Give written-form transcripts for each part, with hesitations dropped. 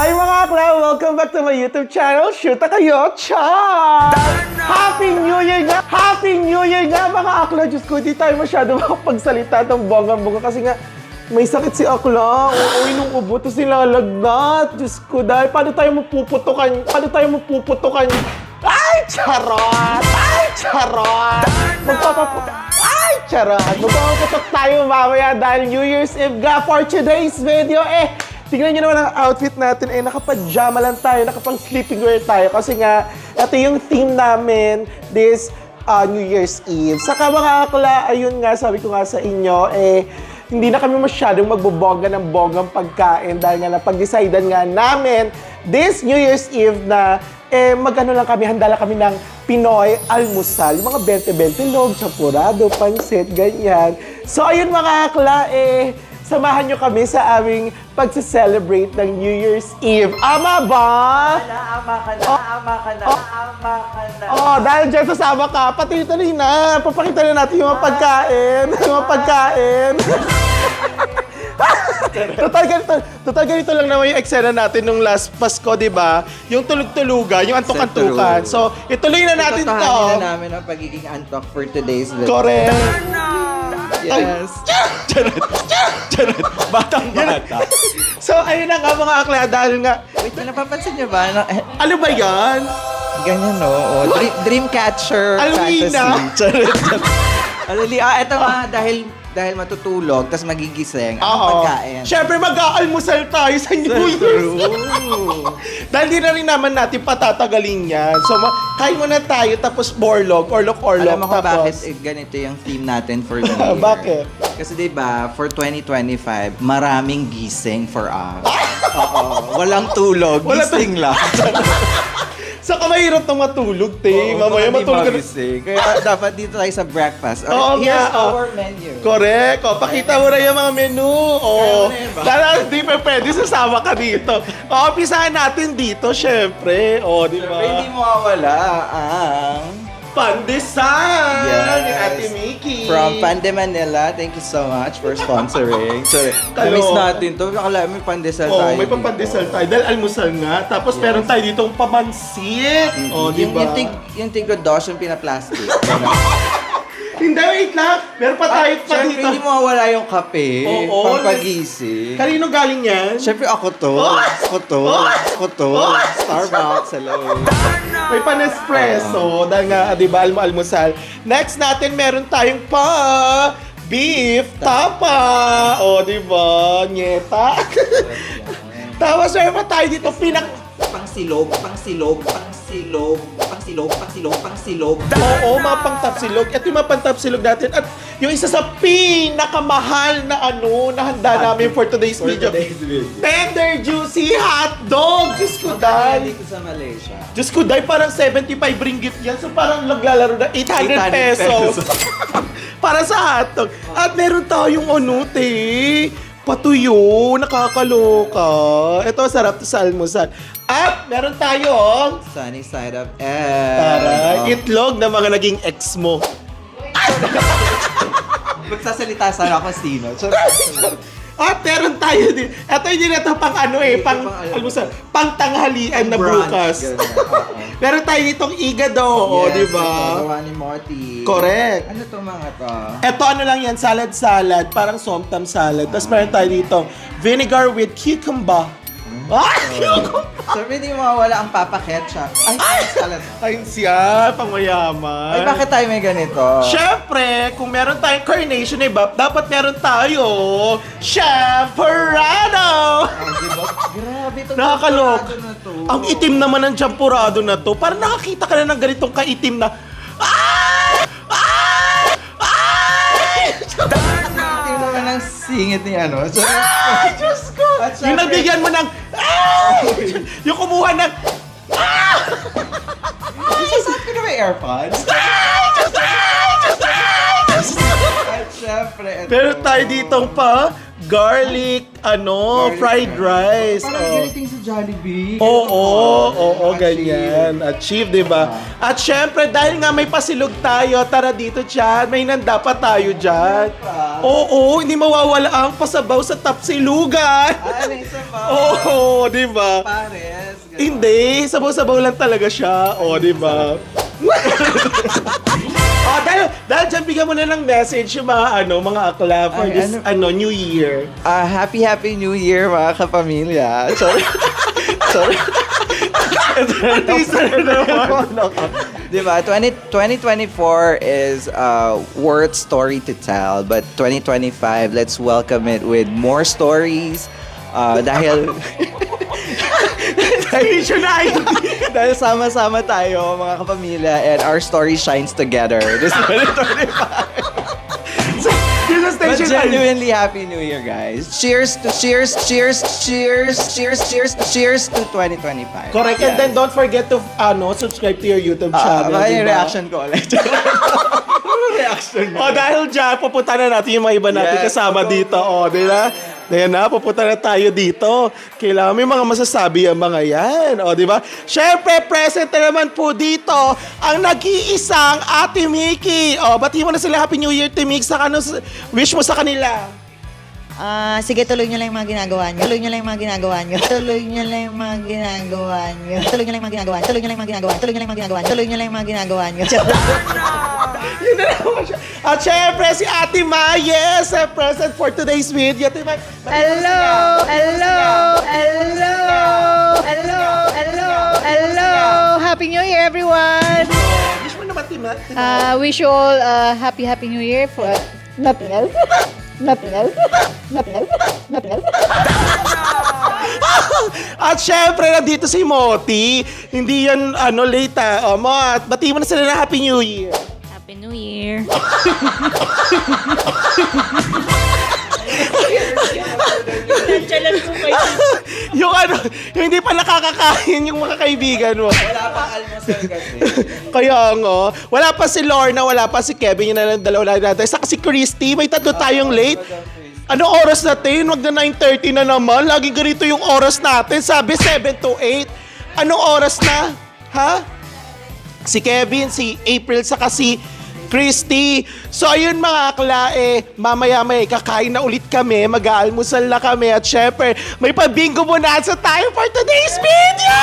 Hi mga akla! Welcome back to my YouTube channel, Shoot kayo, Cha! Happy New Year nga! Happy New Year nga mga akla! Diyos ko, di tayo masyado makapagsalita ng bonggang-bongga kasi nga may sakit si akla. Oo, nung ubo, tapos nilalagnat. Diyos ko, dahil paano tayo mapuputukan? Paano tayo mapuputukan? Ay, charot! Ay, charot! Ay, charot! Magpapaputok tayo mamaya dahil New Year's Eve nga for today's video. Tingnan nyo naman ang outfit natin, naka-pajama lang tayo, nakapang-sleeping wear tayo. Kasi nga, ito yung theme namin this New Year's Eve. Saka mga akla, ayun nga, sabi ko nga sa inyo, hindi na kami masyadong magbobongga ng bonggang pagkain dahil nga napag-decidean nga namin this New Year's Eve na mag-ano lang kami, handa lang kami ng Pinoy almusal. Yung mga 20-20 log, champurado, pansit, ganyan. So ayun mga akla, samahan nyo kami sa aming pagse-celebrate ng New Year's Eve. Ama ba? Ama ka na. Dahil dyan sasama ka, pati tuloy na. Papakita na natin yung mga pagkain. Yung mga pagkain. Total ganito lang naman yung eksena natin nung last Pasko, di ba? Yung tulog-tulugan, yung antok-antukan. So, ituloy na natin to. Itutuhanin na namin ang pagiging antok for today's video. Correct. Yes. Charot. Batang-bata. So, ayun na nga mga akla, dahil nga... Wait, napapansin niyo ba? Ano ba yan? Ganyan, no? Dreamcatcher Alwina. fantasy. Ito nga, dahil matutulog, tapos magigising. Anong pagkain? Siyempre, mag-aalmusal tayo sa New Year's. Dahil di na rin naman natin patatagalin yan. So, kain muna tayo, tapos orlog. Alam mo kung tapos... bakit ganito yung theme natin for the year? Bakit? Kasi diba, for 2025, maraming gising for us. Oo. Walang tulog, gising lang. Saka mahirap na matulog, te. Mamaya matulog ka na. Kaya dapat dito tayo sa breakfast. Oo Here's nga, our menu. Correct. Pakita mo na yung mga menu. Dahil hindi pa pwede sasama ka dito. Umpisahan natin dito, syempre. Di ba? Hindi mo mawala ang... Pandesal! Yes. Ni Ate Mickey. From Pande Manila, thank you so much for sponsoring. Sorry, namiss natin to. Akala may pandesal tayo. May pampandesal tayo. Dahil almusal nga. Tapos meron tayo ditong pamansit. Di ba? Yung tigod-dos, yung pinaplastic. Hindi, wait lang. Meron pa tayo pa Siyempre, dito. hindi mo mawala yung kape. Oo. Pampagising. Kanino galing yan? Siyempre, ako to. Starbucks, hello. May pan-espresso. Dahil nga, di ba, almusal. Next natin, meron tayong beef tapa. Di ba? Nyeta. Tapos, meron pa tayo dito, Pangsilog. Oo, mga pang-tapsilog. Ito yung mga pang-tapsilog natin. At yung isa sa pinakamahal na handa namin for today's video. Tender juicy hotdog! Diyos ko, dahil. Dito sa Malaysia. Diyos ko, dahil parang 75 ringgit yan. So parang naglalaro na 800 pesos. Para sa hotdog. At meron tayong patuyo, nakakaloka. Ito, sarap to sa almusal. At meron tayong Sunny side of itlog na mga naging ex mo. Magsasalita sana ako sino. At meron tayo din. Ito hindi na ito pang almusal. Pang tanghalian na bukas. Meron tayo ditong igado, di ba? Gawa ni Morty. Correct. Ano to mga to? Ito lang yan, salad. Parang somtam salad. Tapos meron tayo dito, vinegar with cucumber. Cucumber! Sabi, hindi mawawala ang Papa Ketchup. Salad. Ayun siya, pangmayaman. Ay, bakit tayo may ganito? Siyempre, kung meron tayong carnation dapat meron tayo champurrado! Grabe ito. Nakakaloka. Ang itim naman ng champurado na to. Parang nakakita ka na ng ganitong kaitim na Tingnan naman ang singit ni ano. Diyos ko! Yung nabigyan mo ng yung kumuha ng Saan ko na may AirPods? At syempre, ito. Meron tayo ditong garlic, fried rice. Parang giniting sa Jollibee. Oo, ganyan. Achieve, di ba? At syempre, dahil nga may pasilog tayo, tara dito, Chan. May nanda pa tayo dyan. Oo, hindi mawawala ang pasabaw sa tapsilugan. Ano yung sabaw? Oo, di ba? Pares. ganun. Hindi, sabaw-sabaw lang talaga siya. O, di ba? dahil dyan, bigyan mo na ng message yung mga akla for Ay, this, New Year. Happy New Year mga kapamilya. Sorry. Teaser na naman. Diba? 2024 is worth story to tell, but 2025, let's welcome it with more stories. Dahil dahil sama-sama tayo mga kapamilya and our story shines together this 2025. But genuinely Happy New Year, guys. Cheers to 2025. Correct. And then don't forget to subscribe to your YouTube channel. Baka yung diba? reaction ko ulit. reaction Dahil dyan, pupunta na natin yung mga iba natin Yes, kasama dito. Di ba? Ayan na, pupunta na tayo dito. Kailangan may mga masasabi ang mga yan. Di ba? Siyempre, present na naman po dito ang nag-iisang Ate Mickey. Bati mo na sila Happy New Year, Ate Mickey. Saka wish mo sa kanila. Sige, tuloy nyo lang yung mga ginagawa nyo. Tuloy nyo lang yung mga ginagawa nyo. Tuloy nyo lang yung mga ginagawa nyo. Tuloy nyo lang yung mga ginagawa nyo. Tuloy nyo lang yung mga ginagawa nyo. Tuloy nyo lang yung mga ginagawa nyo. Tuloy nyo lang yung mga ginagawa nyo. Yun na naman siya. At syempre, si Ate Ma, yes, present for today's video. Ate Ma, Hello! Hello! Hello! Hello! Hello! Hello! Happy New Year, everyone! wish mo naman, Ate Ma. Wish you all a happy New Year for nothing else. Nothing else. Nothing else. Nothing else. At syempre, nandito si Moti. Hindi yan, late Mot, bati mo na sila na Happy New Year. Happy New Year. yung yung hindi pa nakakakain yung mga kaibigan mo. Wala pang almusal kasi. Kaya nga, wala pa si Lorna, wala pa si Kevin, yun na lang dalawa lang natin. Saka si Christy, may tatlo tayong late. Anong oras natin? Wag na 9:30 na naman. Lagi ganito yung oras natin. Sabi 7 to 8. Anong oras na? Ha? Si Kevin, si April, saka si Christy. So ayun mga akla, mamaya-maya kakain na ulit kami, mag-aalmusal na kami at syempre, may pa-bingo bonanza tayo for today's video!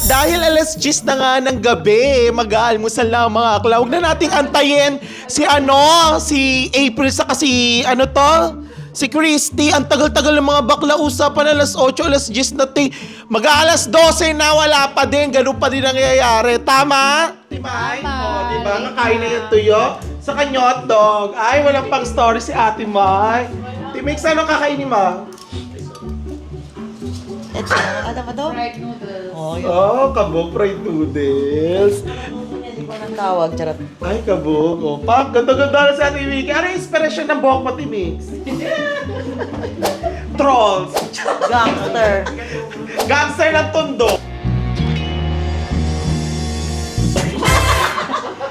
Dahil alas 10 na nga ng gabi, mag-aalmusal na ang mga akla. Huwag na nating antayin si April sa si si Christy. Ang tagal-tagal ng mga bakla, usapan alas 8, alas 10 na mag-aalas 12 na, wala pa din. Ganun pa din ang nangyayari. Tama? Timay? Diba? Kakain na yung tuyo. Sa kanyot dog. Ay, walang pang story si Ate May. Timix, ano kakainin mo? Ano ba to? Kabog fried noodles. Hindi ko nang tawag, charot. Ay, kabog. Pak, ganda-ganda na sa Ate Mickey. Ano yung inspiration ng buhok mo, Timix? Trolls. Gangster. Gangster ng tondo.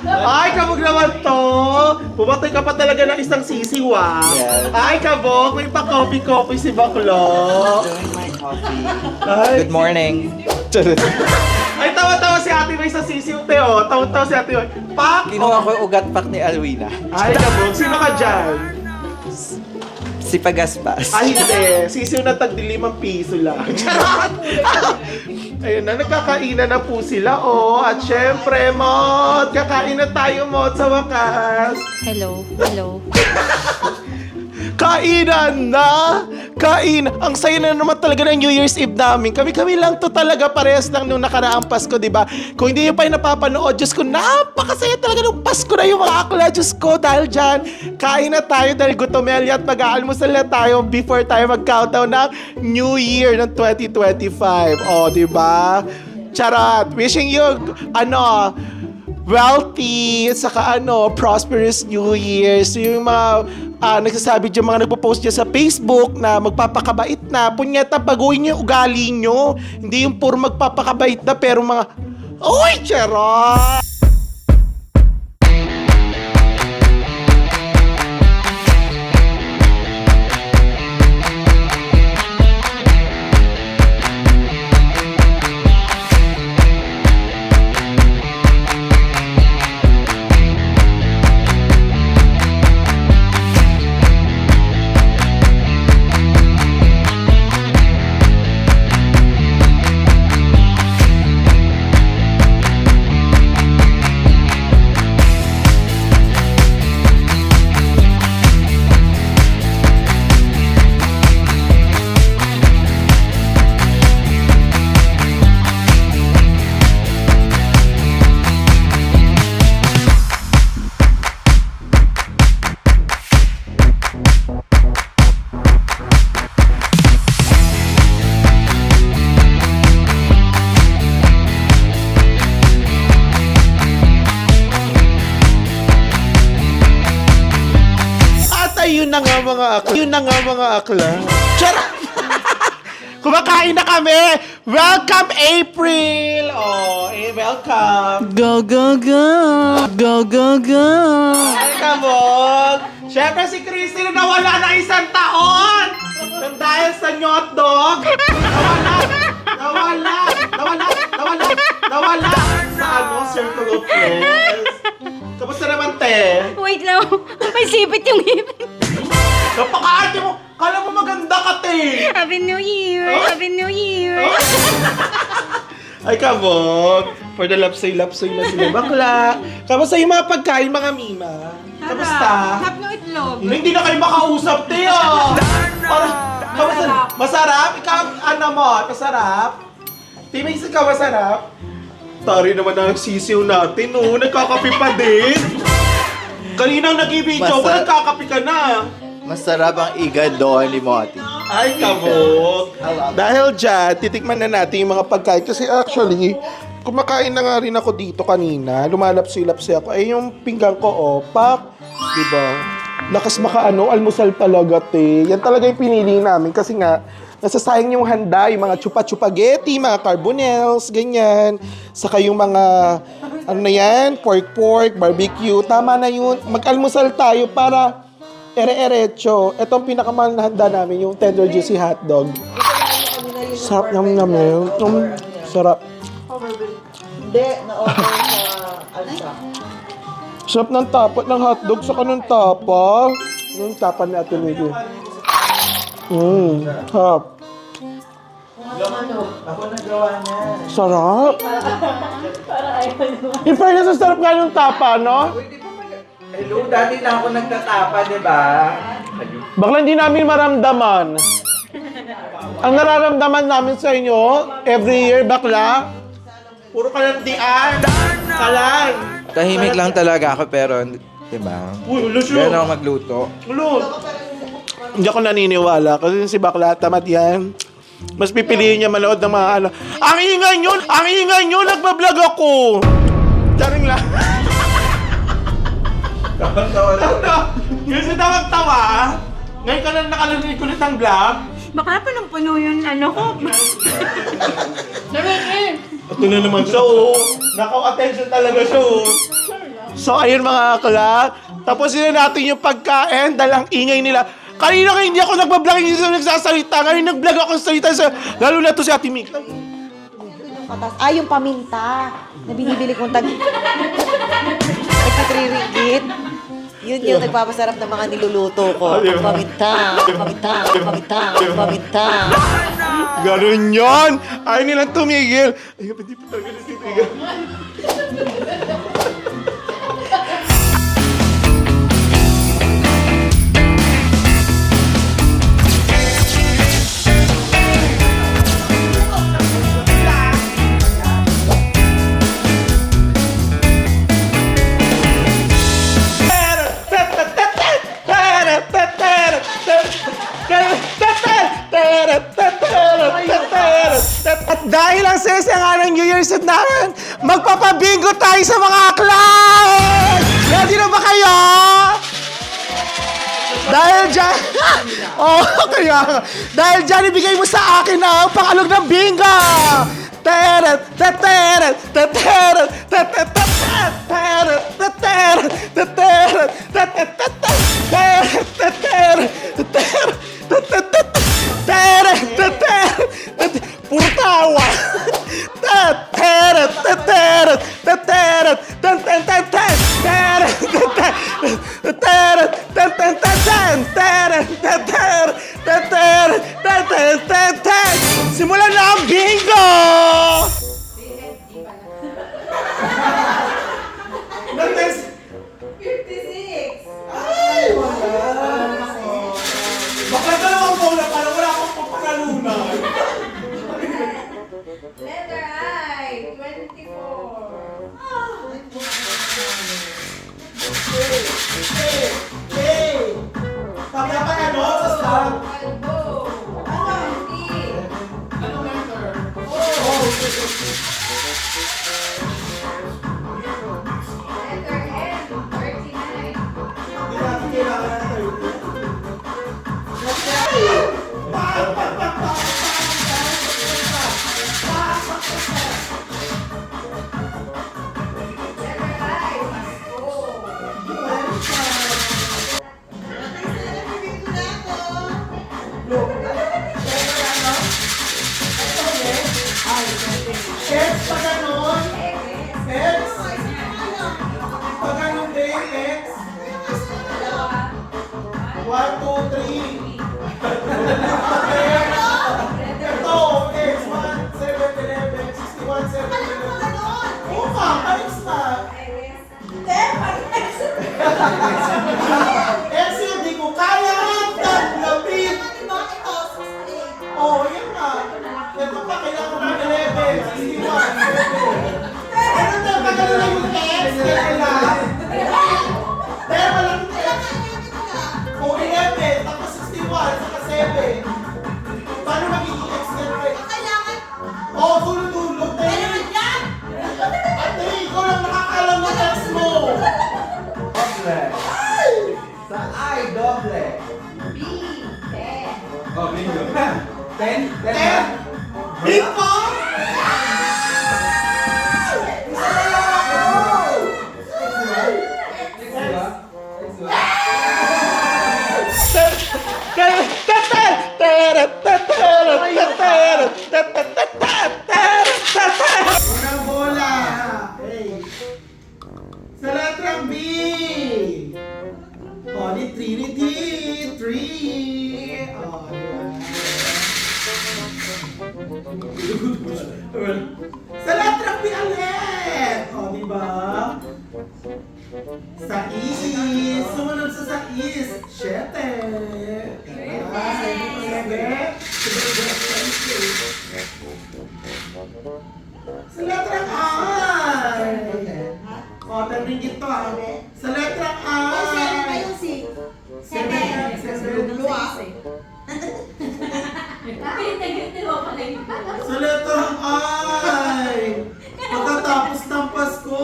Ay, kabog naman to. Pumatay ka pa talaga ng isang sisiwa. Yes. Ay, kabog. May pa-coffee-coffee si Baklo. Doing my coffee. Ay, Good morning. ay, tawa-tawa si Ate May sa sisiw, Teo. Tawa-tawa si Ate May. Pak! Kinuha ko yung ugat pack ni Alwina. Ay, kabog. Sino ka dyan? Si Pagaspas. Ay, hindi. Sisiw na tag 5 piso lang. Charot! Ayun na, nagkakainan na po sila, At syempre, Mot, kakain na tayo, Mot, sa wakas. Hello. Kainan na! Kain! Ang saya na naman talaga ng New Year's Eve namin. Kami-kami lang to talaga, parehas lang nung nakaraang Pasko, di ba? Kung hindi nyo pa yung napapanood, Diyos ko, napakasaya talaga nung Pasko na yung mga akla, Diyos ko, dahil dyan, kain na tayo dahil gutomelya at mag-aalmusal na tayo before tayo mag-countdown ng New Year ng 2025. Di ba? Charot! Wishing you, wealthy, saka prosperous New Year. So yung mga nagsasabi dyan mga nagpo-post dyan sa Facebook na magpapakabait na. Punyeta, baguhin niyo yung ugali nyo. Hindi yung puro magpapakabait na pero mga... Uy, charot! Yun na nga mga akla. Charot! Kumakain na kami! Welcome, April! Oh, welcome! Go, go, go! Go, go, go! Ay, kabog! Siyempre si Christy na nawala na isang taon! Nang dahil sa nyotdog! Nawala! Sa Circle of Friends. Kamusta naman, te? Wait lang, may sipit yung ngipin. Napaka-arte mo! Kala mo maganda ka, te! Happy New Year! Oh? Happy New Year! Ay, kabog! For the lapsoy-lapsoy na sila bakla. Kamusta yung mga pagkain, mga mima? Kamusta? Hap ng itlog. Hindi na kayo makausap, te, oh! Kamusta? Masarap? Ikaw, ano mo? Masarap? Timis ka, masarap? Tari naman ang sisiw natin, oh. Nagkakapi pa din. Kaninang nag-i-video ko, nagkakapi ka na. Masarap ang iga doon ni Moti. Ay, kabog. Dahil dyan, titikman na natin yung mga pagkain. Kasi actually, kumakain na nga rin ako dito kanina. Lumalapsi-lapsi ako. Ay, yung pinggan ko, pak. Diba? Lakas makaano, almusal talaga, te. Yan talaga yung pinili namin. Kasi nga, nasasayang yung handa, yung mga chupa-chupageti, mga carbonels, ganyan. Saka yung mga, ano na yan, pork, barbecue. Tama na yun. Mag-almusal tayo para ere-erecho. Ito ang pinakamahal na handa namin, yung tender juicy hotdog. Sarap yum. Sarap. Hindi, na-offer sa alsa. Sarap ng tapat ng hotdog sa kanong tapa. Yung tapa ni Ate Miggy. Sarap. Ako nagawa niya. Sarap. In fairness, ang sarap nga yung tapa, no? Hello, dati na ako nagtatapa, di ba? Bakla hindi namin maramdaman. Ang nararamdaman namin sa inyo, every year, bakla, puro kalandian. Kalan. Tahimik lang talaga ako pero, di ba? Uy, lusyo. Ganun ako magluto. Hindi ako naniniwala kasi si bakla, tamad yan. Mas pipiliin niya manood ng mga ano. Ang ingay nyo, nagbablog ako. Charing lang. Kasi tawag-tawa. Ngayon ka lang nakalanig ulit ang vlog. Baka punong-puno yung ano ko. Ito na naman siya, oh. Nakaw-attention talaga siya, oh. So, ayun mga akla. Tapos na natin yung pagkain dahil ang ingay nila. Kanina nga hindi ako nagbablog, hindi sila nagsasalita. Ngayon nag-vlog ako salita sa... Lalo na to si Ate Mick. Yung paminta na binibili kong tag... ringgit. Yun yung nagpapasarap ng mga niluluto ko. Ang paminta. Ganun yun! Ayaw nilang tumigil. Ayun, hindi pa talaga nasitigil. At dahil ang sesa nga ng New Year's Eve natin, magpapabingo tayo sa mga akla! Ready na ba kayo? Dahil dyan, kaya nga. Dahil dyan, ibigay mo sa akin ang pangalog ng bingo! Teret, teteret, teteret, teteret, teteret, teteret, teteret, teteret, teteret, teteret, teteret, teteret, puro tawa! Teteret, teteret, teteret, teteret, teteret, teteret, teteret, simulan na ang bingo! Ay, wala. Baka dalawang bola para wala akong papanalunan. Letter I, 24. Hey! Pagkapan ano sa start? Albo. 20. Ano letter? Letter N, 39. Hindi natin kailangan ng 30. Letter I, Pasko. X pa ganon? X? Pa ganon din, X? 1, 2, 3. Ito, X, 1, 7, 11, 61, 7, 11. Oo ka, X na. X yun, di ko kaya. Tanggapin. Oo, yan nga. Ito pa, kailangan ng 11, 61, 7. Ano na, pagkano na yung X? Kailangan. Pero walang X. O 11, tapos 61, saka 7. Paano magiging X yan, Rex? Oo, dulo-dulo. Ate, ikaw lang nakakalam ng X mo. Doble. Sa I, doble. B, 10. Oh, bingo. 10? 10. Bingo! Unang bola. Hey. Sa letrang B. Holy Trinity. 3. Oh, diba? Sa letrang B ulit. Oh, diba? Sa is. Sumunod sa is. 7. Sa letrang I. O, ringgit to ah. Sa letrang I. 7. Sa letrang I. Pagkatapos ng Pasko,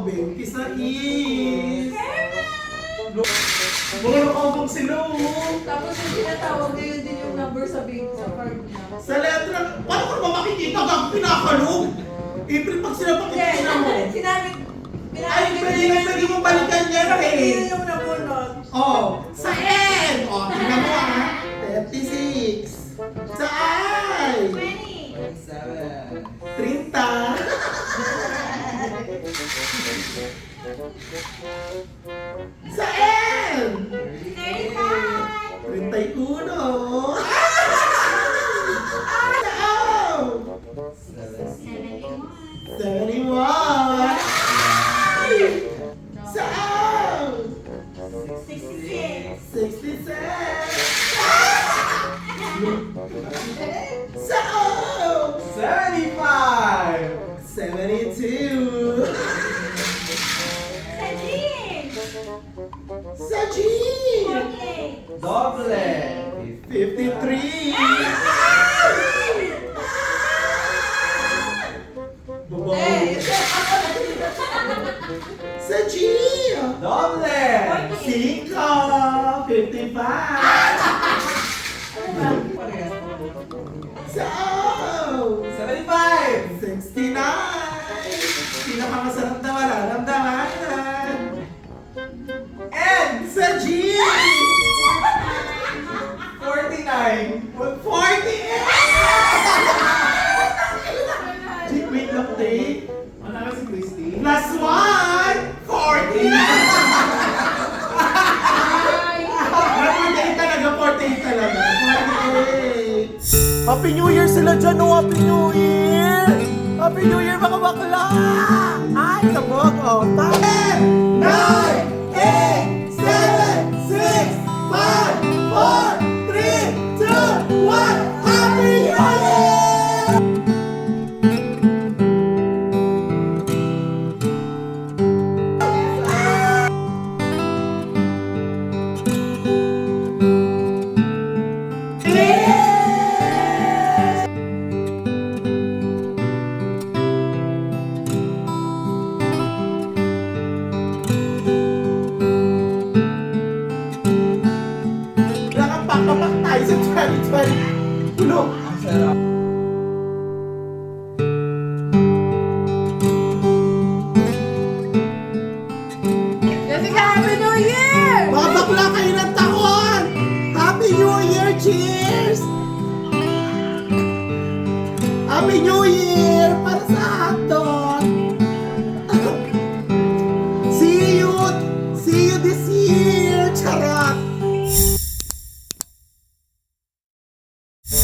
20 sa is. Mga nakaubang sila oh. Tapos yung tinatawag ngayon din yung number sa card niya. Sa letrang, paano ko naman makikita kang pinakalog? April, pag sila pakitina mo. Sinabi, Ay, pwede mong balikan yan eh. yung nabunod. Oh, sa N. Oh, tingnan mo ah. 36. Sa I. 30. Sa N. 31. Sa O. 71. Sa O. 66. Sa O. 75. 72. Sa G. Doble. 53. Babaw. Sa G. Doble. 5, 55. So, 75! 69. Pinakamasarap na mararamdaman. And sa G! 49! 48! G, wait lang, take. Ano na si Christy? Plus 1! 40! Talaga, 48 talaga. 48! Happy New Year sila dyan, oh! Happy New Year! Happy New Year, mga bakla! Ay, kabog, oh! 10, 9, 8, 7, 6, 5, 4, 3, 2, 1! Happy New Year! Nakapapapak tayo sa 2020. Tulog! Ang sarap. Jessica, Happy New Year! Mga bakla kayo ng taon! Happy New Year! Cheers! Happy New Year! Para sa hotdog! See you! See you this year! Charot!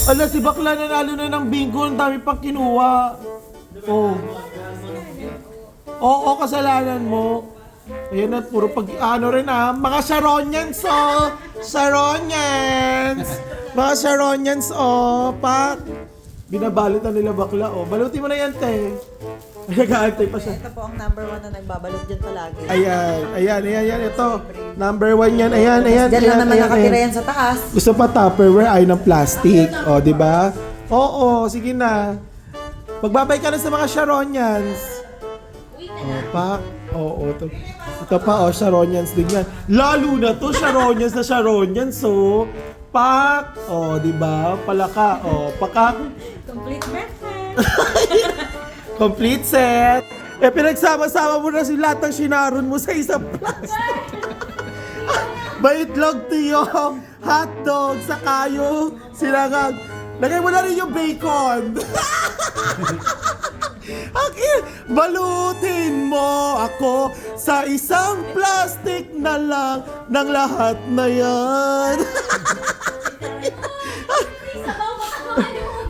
Ala, si bakla nanalo na ng bingo. Ang dami pang kinuha. Oh. Oo, kasalanan mo. Ayan at puro pag ano rin mga Sharonians oh! Sharonians! Mga Sharonians oh! Pak! Binabalot na nila bakla oh. Balutin mo na yan, te. Nag-aantay pa siya. Ito po ang number 1 na nagbabalot dyan palagi. Ayan. Ito. Number 1 yan. Ayan. Diyan lang naman ayan, nakatira ayan. yan sa taas. Gusto pa Tupperware ay ng plastic. O, di ba? Oo, sige na. Magbabay ka na sa mga Sharonians. O, Pak. Oo, ito pa, Sharonians din yan. Lalo na to, Sharonians na Sharonians, so. Pak. O, di ba? Palaka. O, pakak. Complete method. Complete set. Pinagsama-sama mo na si lahat ng sinaron mo sa isang plastic. May itlog, tiyo, hotdog, sakayo, sinangag. Lagay mo na rin yung bacon. Balutin mo ako sa isang plastic na lang ng lahat na yan.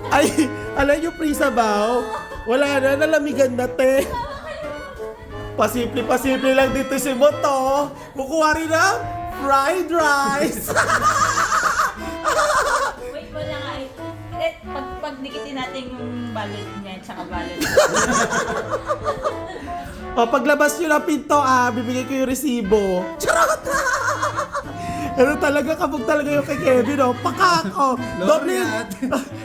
Ay, alam yung pre-sabaw? Wala na, nalamigan na, te. Pasimple lang dito si Moto. Kukuha rin ng fried rice. Wait, wala nga eh. Pag dikitin natin yung balot niya at saka balot. O, paglabas nyo ng pinto, bibigay ko yung resibo. Charot! Ano talaga, kabog talaga yung kay Kevin, oh. Pakak, oh.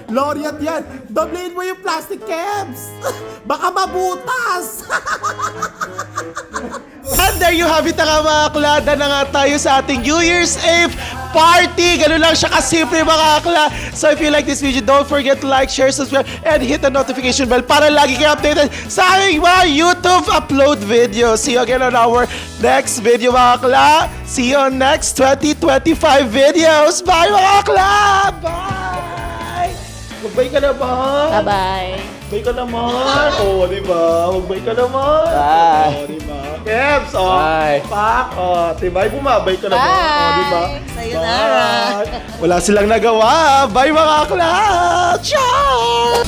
Laureate yan. Doblein mo yung plastic caps. Baka mabutas. And there you have it, mga akla. Na nga tayo sa ating New Year's Eve party. Ganun lang siya kasimple, mga akla. So if you like this video, don't forget to like, share, subscribe, and hit the notification bell para lagi kayo updated sa aming mga YouTube upload videos. See you again on our next video, mga akla. See you on next 2025 videos. Bye, mga akla! Bye! Magbay ka naman! Bye-bye. Magbay ka naman! Oo, di ba? Magbay ka naman! Bye! Oo, di ba? Kebs, oh! Bye! Pak, oh! Tibay, bumabay ka naman! Bye! Oh, di ba? Sayonara! Bye! Wala silang nagawa! Bye, mga akla! Ciao!